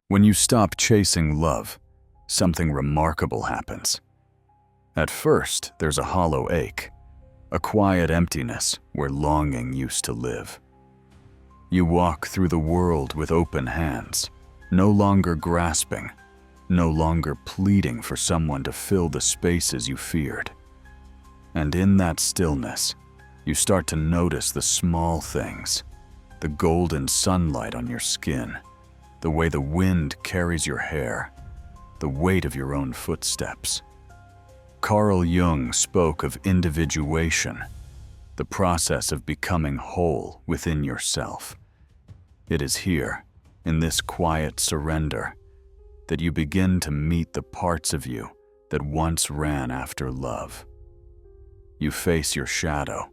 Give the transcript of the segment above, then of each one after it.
When you stop chasing love, something remarkable happens. At first, there's a hollow ache, a quiet emptiness where longing used to live. You walk through the world with open hands, no longer grasping, no longer pleading for someone to fill the spaces you feared. And in that stillness, you start to notice the small things, the golden sunlight on your skin, the way the wind carries your hair, the weight of your own footsteps. Carl Jung spoke of individuation, the process of becoming whole within yourself. It is here, in this quiet surrender, that you begin to meet the parts of you that once ran after love. You face your shadow,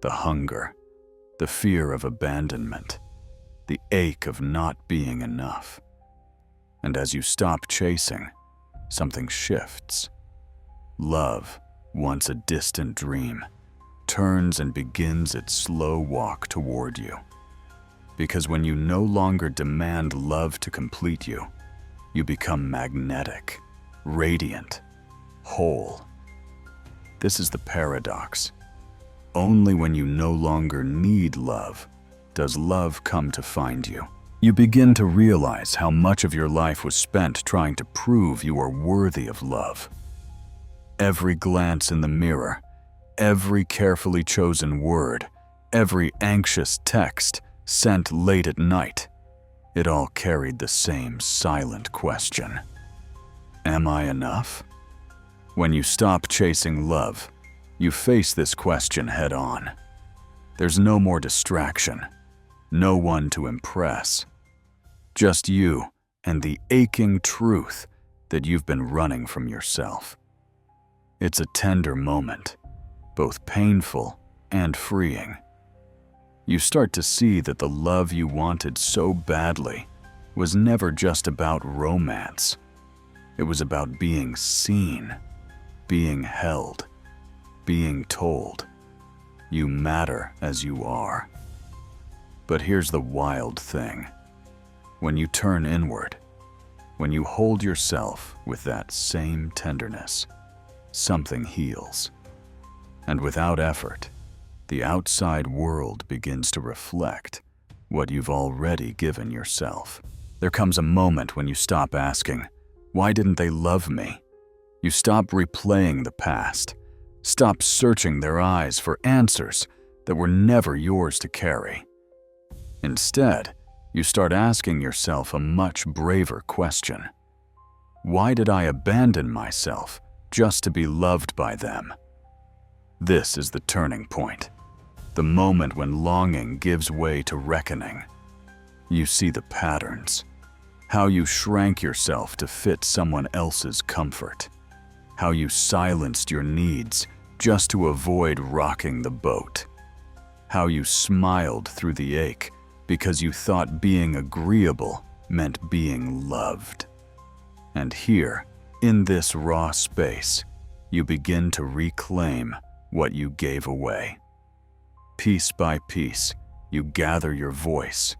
the hunger, the fear of abandonment, the ache of not being enough. And as you stop chasing, something shifts. Love, once a distant dream, turns and begins its slow walk toward you. Because when you no longer demand love to complete you, you become magnetic, radiant, whole. This is the paradox. Only when you no longer need love does love come to find you. You begin to realize how much of your life was spent trying to prove you are worthy of love. Every glance in the mirror, every carefully chosen word, every anxious text sent late at night, it all carried the same silent question. Am I enough? When you stop chasing love, you face this question head on. There's no more distraction, no one to impress. Just you and the aching truth that you've been running from yourself. It's a tender moment, both painful and freeing. You start to see that the love you wanted so badly was never just about romance. It was about being seen, being held, being told, you matter as you are. But here's the wild thing. When you turn inward, when you hold yourself with that same tenderness, something heals. And without effort, the outside world begins to reflect what you've already given yourself. There comes a moment when you stop asking, "Why didn't they love me?" You stop replaying the past, stop searching their eyes for answers that were never yours to carry. Instead, you start asking yourself a much braver question. Why did I abandon myself just to be loved by them? This is the turning point, the moment when longing gives way to reckoning. You see the patterns, how you shrank yourself to fit someone else's comfort, how you silenced your needs just to avoid rocking the boat, how you smiled through the ache because you thought being agreeable meant being loved. And here, in this raw space, you begin to reclaim what you gave away. Piece by piece, you gather your voice,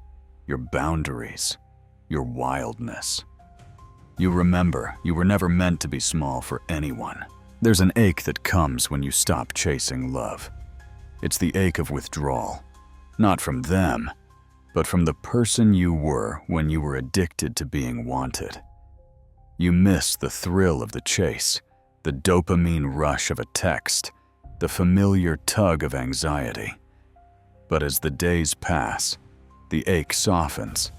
your boundaries, your wildness. You remember you were never meant to be small for anyone. There's an ache that comes when you stop chasing love. It's the ache of withdrawal, not from them, but from the person you were when you were addicted to being wanted. You miss the thrill of the chase, the dopamine rush of a text, the familiar tug of anxiety. But as the days pass, the ache softens.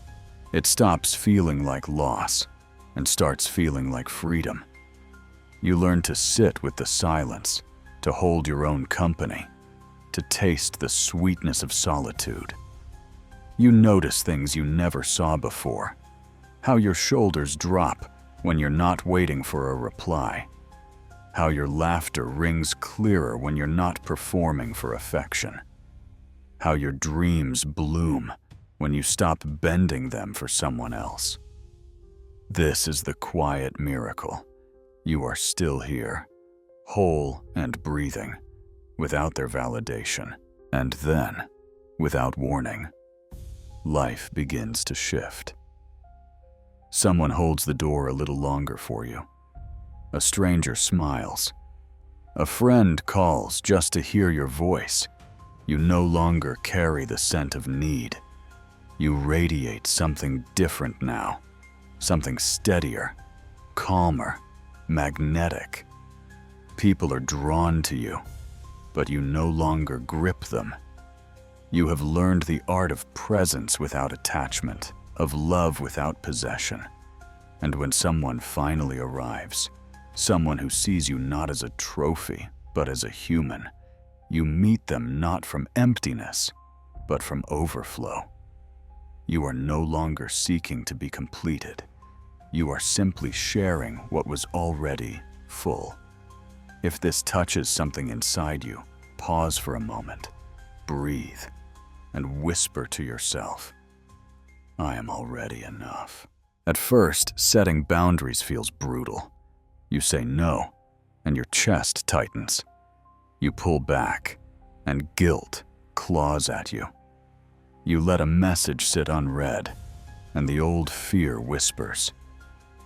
It stops feeling like loss and starts feeling like freedom. You learn to sit with the silence, to hold your own company, to taste the sweetness of solitude. You notice things you never saw before, how your shoulders drop when you're not waiting for a reply, how your laughter rings clearer when you're not performing for affection, how your dreams bloom when you stop bending them for someone else. This is the quiet miracle. You are still here, whole and breathing, without their validation. And then, without warning, life begins to shift. Someone holds the door a little longer for you. A stranger smiles. A friend calls just to hear your voice. You no longer carry the scent of need. You radiate something different now, something steadier, calmer, magnetic. People are drawn to you, but you no longer grip them. You have learned the art of presence without attachment, of love without possession. And when someone finally arrives, someone who sees you not as a trophy, but as a human, you meet them not from emptiness, but from overflow. You are no longer seeking to be completed. You are simply sharing what was already full. If this touches something inside you, pause for a moment, breathe, and whisper to yourself, I am already enough. At first, setting boundaries feels brutal. You say no, and your chest tightens. You pull back, and guilt claws at you. You let a message sit unread, and the old fear whispers,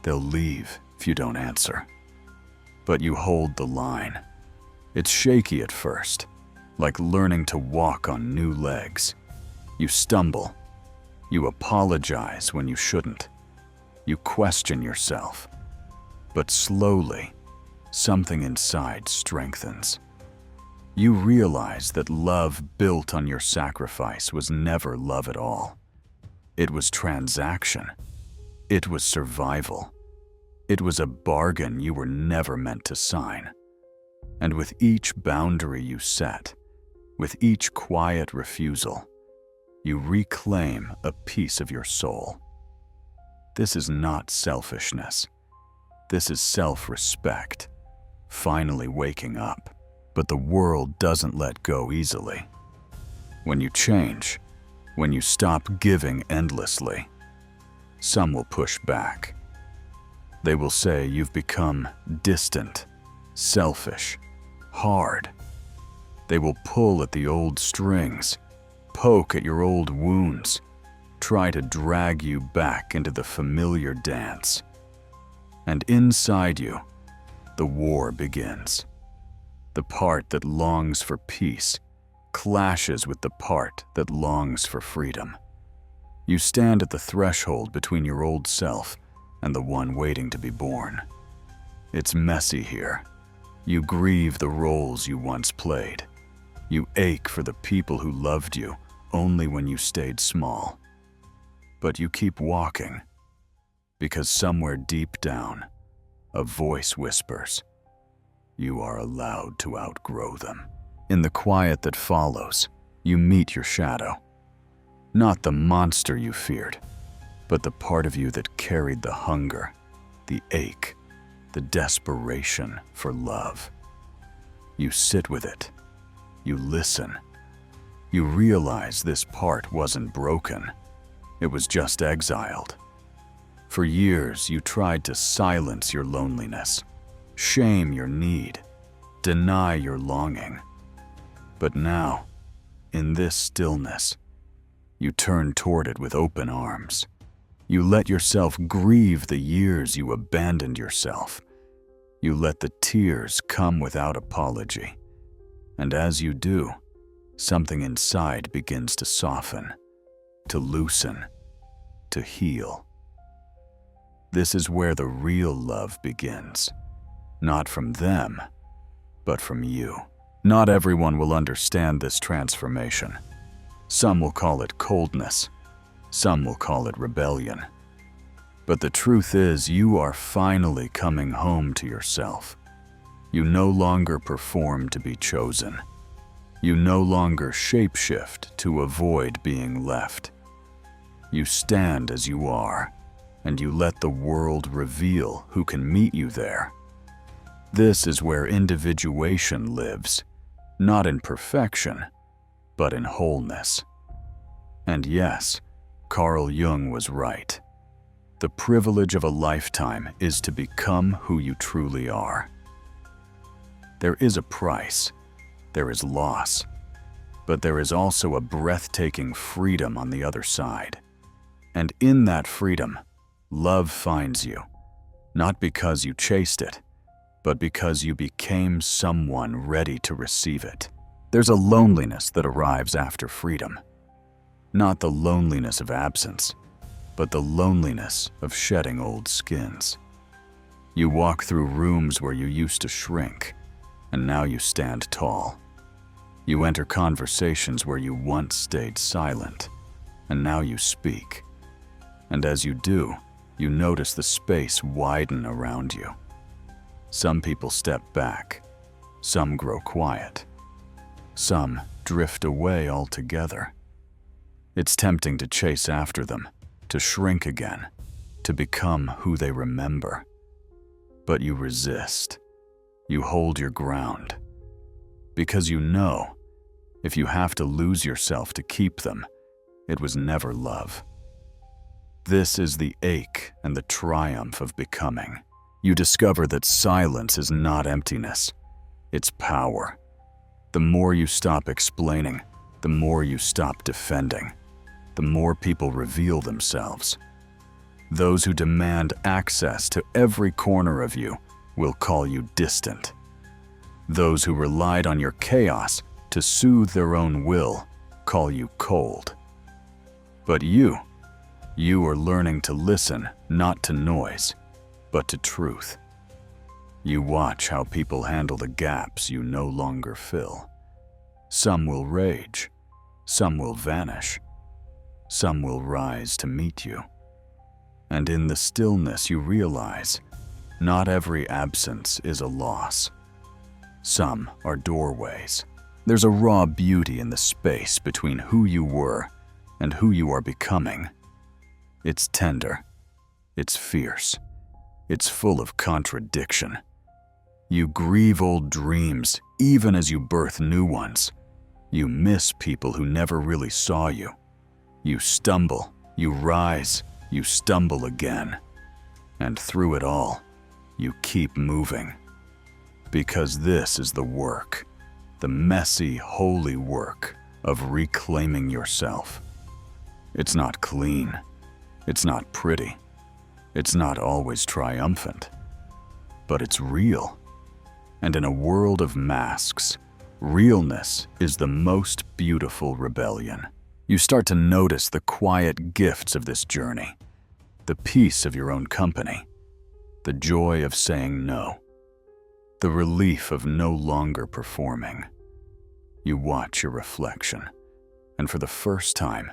they'll leave if you don't answer. But you hold the line. It's shaky at first, like learning to walk on new legs. You stumble. You apologize when you shouldn't. You question yourself. But slowly, something inside strengthens. You realize that love built on your sacrifice was never love at all. It was transaction. It was survival. It was a bargain you were never meant to sign. And with each boundary you set, with each quiet refusal, you reclaim a piece of your soul. This is not selfishness. This is self-respect, finally waking up. But the world doesn't let go easily. When you change, when you stop giving endlessly, some will push back. They will say you've become distant, selfish, hard. They will pull at the old strings, poke at your old wounds, try to drag you back into the familiar dance. And inside you, the war begins. The part that longs for peace clashes with the part that longs for freedom. You stand at the threshold between your old self and the one waiting to be born. It's messy here. You grieve the roles you once played. You ache for the people who loved you only when you stayed small. But you keep walking, because somewhere deep down, a voice whispers, you are allowed to outgrow them. In the quiet that follows, you meet your shadow. Not the monster you feared, but the part of you that carried the hunger, the ache, the desperation for love. You sit with it. You listen. You realize this part wasn't broken. It was just exiled. For years, you tried to silence your loneliness, shame your need, deny your longing. But now, in this stillness, you turn toward it with open arms. You let yourself grieve the years you abandoned yourself. You let the tears come without apology. And as you do, something inside begins to soften, to loosen, to heal. This is where the real love begins. Not from them, but from you. Not everyone will understand this transformation. Some will call it coldness. Some will call it rebellion. But the truth is, you are finally coming home to yourself. You no longer perform to be chosen. You no longer shapeshift to avoid being left. You stand as you are, and you let the world reveal who can meet you there. This is where individuation lives, not in perfection, but in wholeness. And yes, Carl Jung was right. The privilege of a lifetime is to become who you truly are. There is a price, there is loss, but there is also a breathtaking freedom on the other side. And in that freedom, Love finds you, not because you chased it, but because you became someone ready to receive it. There's a loneliness that arrives after freedom. Not the loneliness of absence, but the loneliness of shedding old skins. You walk through rooms where you used to shrink, and now you stand tall. You enter conversations where you once stayed silent, and now you speak. And as you do, you notice the space widen around you. Some people step back, some grow quiet, some drift away altogether. It's tempting to chase after them, to shrink again, to become who they remember. But you resist. You hold your ground. Because you know, if you have to lose yourself to keep them, it was never love. This is the ache and the triumph of becoming. You discover that silence is not emptiness, it's power. The more you stop explaining, the more you stop defending, the more people reveal themselves. Those who demand access to every corner of you will call you distant. Those who relied on your chaos to soothe their own will call you cold. But you are learning to listen not to noise, but to truth. You watch how people handle the gaps you no longer fill. Some will rage, some will vanish, some will rise to meet you. And in the stillness you realize, not every absence is a loss. Some are doorways. There's a raw beauty in the space between who you were and who you are becoming. It's tender, it's fierce, it's full of contradiction. You grieve old dreams even as you birth new ones. You miss people who never really saw you. You stumble, you rise, you stumble again. And through it all, you keep moving. Because this is the work, the messy, holy work of reclaiming yourself. It's not clean. It's not pretty. It's not always triumphant. But it's real. And in a world of masks, realness is the most beautiful rebellion. You start to notice the quiet gifts of this journey, the peace of your own company, the joy of saying no, the relief of no longer performing. You watch your reflection, and for the first time,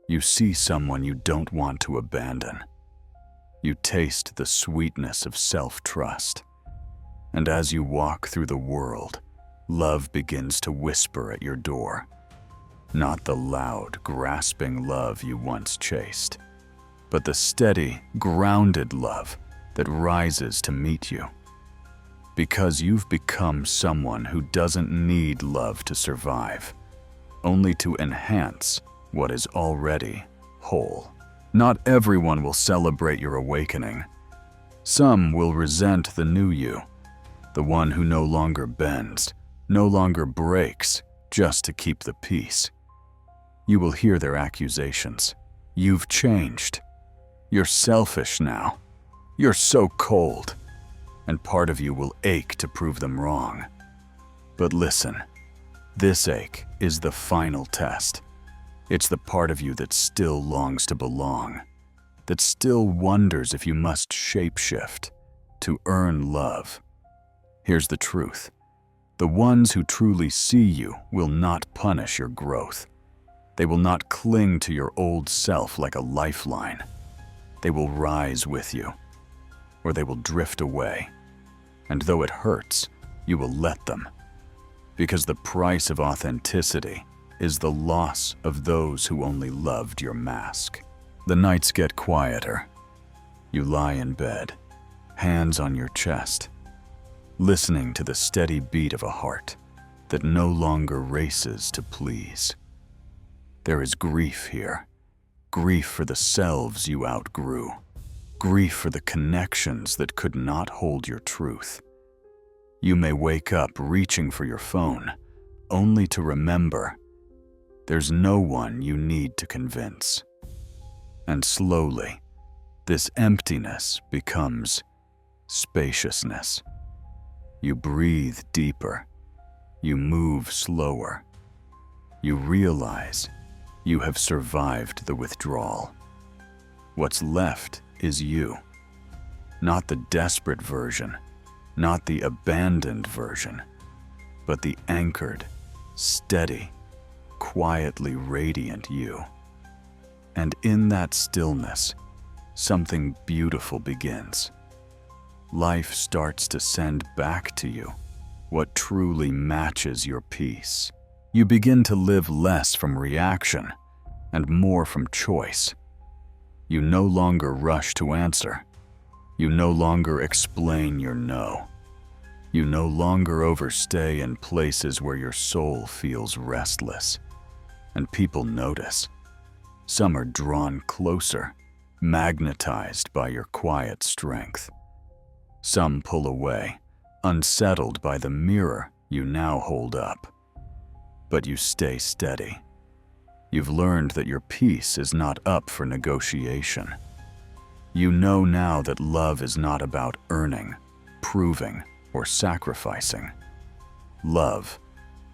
you see someone you don't want to abandon. You taste the sweetness of self-trust. And as you walk through the world, love begins to whisper at your door. Not the loud, grasping love you once chased, but the steady, grounded love that rises to meet you. Because you've become someone who doesn't need love to survive, only to enhance what is already whole. Not everyone will celebrate your awakening. Some will resent the new you, the one who no longer bends, no longer breaks, just to keep the peace. You will hear their accusations. You've changed. You're selfish now. You're so cold. And part of you will ache to prove them wrong. But listen, this ache is the final test. It's the part of you that still longs to belong, that still wonders if you must shapeshift to earn love. Here's the truth. The ones who truly see you will not punish your growth. They will not cling to your old self like a lifeline. They will rise with you, or they will drift away. And though it hurts, you will let them. Because the price of authenticity is the loss of those who only loved your mask. The nights get quieter. You lie in bed, hands on your chest, listening to the steady beat of a heart that no longer races to please. There is grief here, grief for the selves you outgrew, grief for the connections that could not hold your truth. You may wake up reaching for your phone, only to remember there's no one you need to convince. And slowly, This emptiness becomes spaciousness. You breathe deeper. You move slower. You realize you have survived the withdrawal. What's left is you. Not the desperate version, not the abandoned version, but the anchored, steady, quietly radiant you. And in that stillness, something beautiful begins. Life starts to send back to you what truly matches your peace. You begin to live less from reaction and more from choice. You no longer rush to answer. You no longer explain your no. You no longer overstay in places where your soul feels restless. And people notice. Some are drawn closer, magnetized by your quiet strength. Some pull away, unsettled by the mirror you now hold up. But you stay steady. You've learned that your peace is not up for negotiation. You know now that love is not about earning, proving, or sacrificing. Love,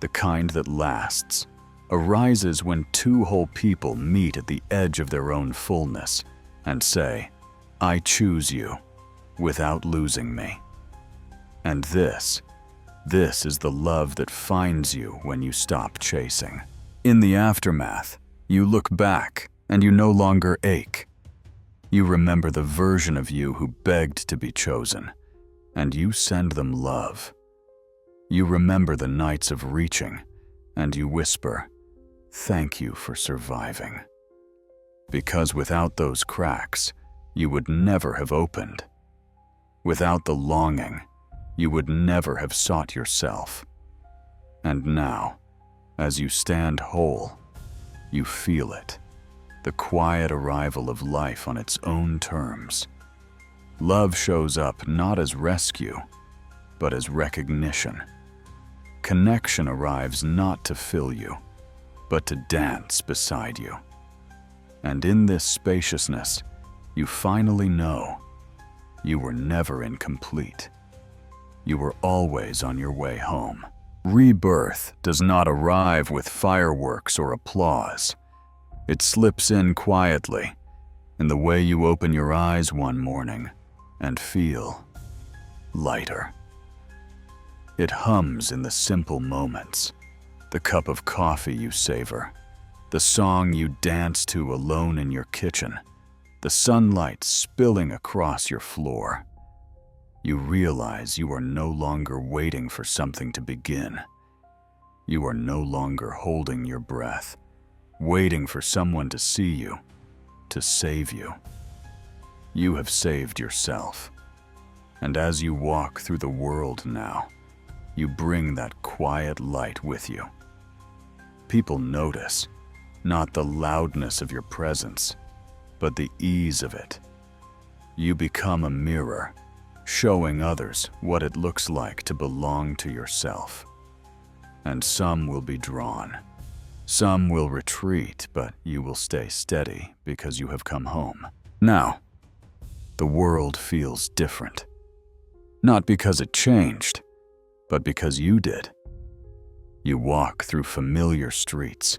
the kind that lasts, arises when two whole people meet at the edge of their own fullness and say, "I choose you," without losing me. And this is the love that finds you when you stop chasing. In the aftermath, you look back and you no longer ache. You remember the version of you who begged to be chosen, and you send them love. You remember the nights of reaching, and you whisper, "Thank you for surviving." Because without those cracks, you would never have opened. Without the longing, you would never have sought yourself. And now, as you stand whole, you feel it, the quiet arrival of life on its own terms. Love shows up not as rescue, but as recognition. Connection arrives not to fill you, but to dance beside you. And in this spaciousness, you finally know you were never incomplete. You were always on your way home. Rebirth does not arrive with fireworks or applause. It slips in quietly, in the way you open your eyes one morning and feel lighter. It hums in the simple moments, the cup of coffee you savor, the song you dance to alone in your kitchen, the sunlight spilling across your floor. You realize you are no longer waiting for something to begin. You are no longer holding your breath, waiting for someone to see you, to save you. You have saved yourself. And as you walk through the world now, you bring that quiet light with you. People notice, not the loudness of your presence, but the ease of it. You become a mirror, showing others what it looks like to belong to yourself. And some will be drawn. Some will retreat, but you will stay steady because you have come home. Now, the world feels different. Not because it changed, but because you did. You walk through familiar streets,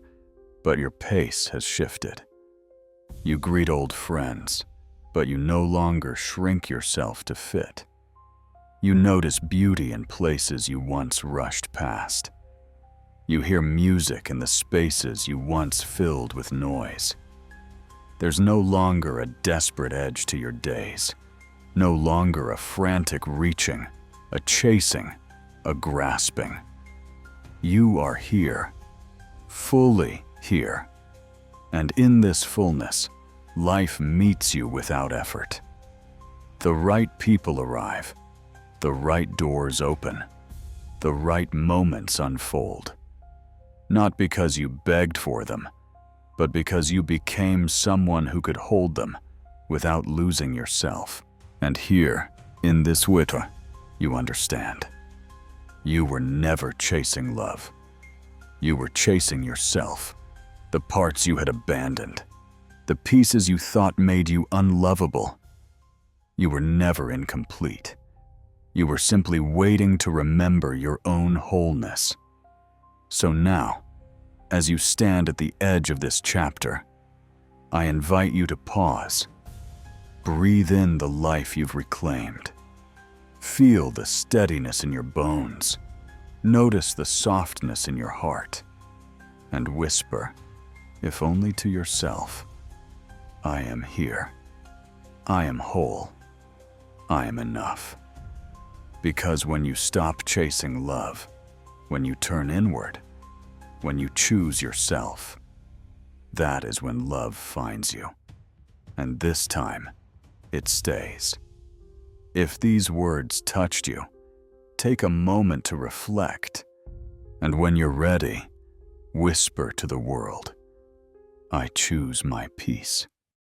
but your pace has shifted. You greet old friends, but you no longer shrink yourself to fit. You notice beauty in places you once rushed past. You hear music in the spaces you once filled with noise. There's no longer a desperate edge to your days, no longer a frantic reaching, a chasing, a grasping. You are here, fully here. And in this fullness, life meets you without effort. The right people arrive, the right doors open, the right moments unfold. Not because you begged for them, but because you became someone who could hold them without losing yourself. And here, in this witter, you understand. You were never chasing love. You were chasing yourself, the parts you had abandoned, the pieces you thought made you unlovable You were never incomplete. You were simply waiting to remember your own wholeness. So now, as you stand at the edge of this chapter, I invite you to pause. Breathe in the life you've reclaimed. Feel the steadiness in your bones. Notice the softness in your heart. And whisper, if only to yourself, I am here. I am whole. I am enough. Because when you stop chasing love, when you turn inward, when you choose yourself, that is when love finds you. And this time, it stays. If these words touched you, take a moment to reflect. And when you're ready, whisper to the world, I choose my peace.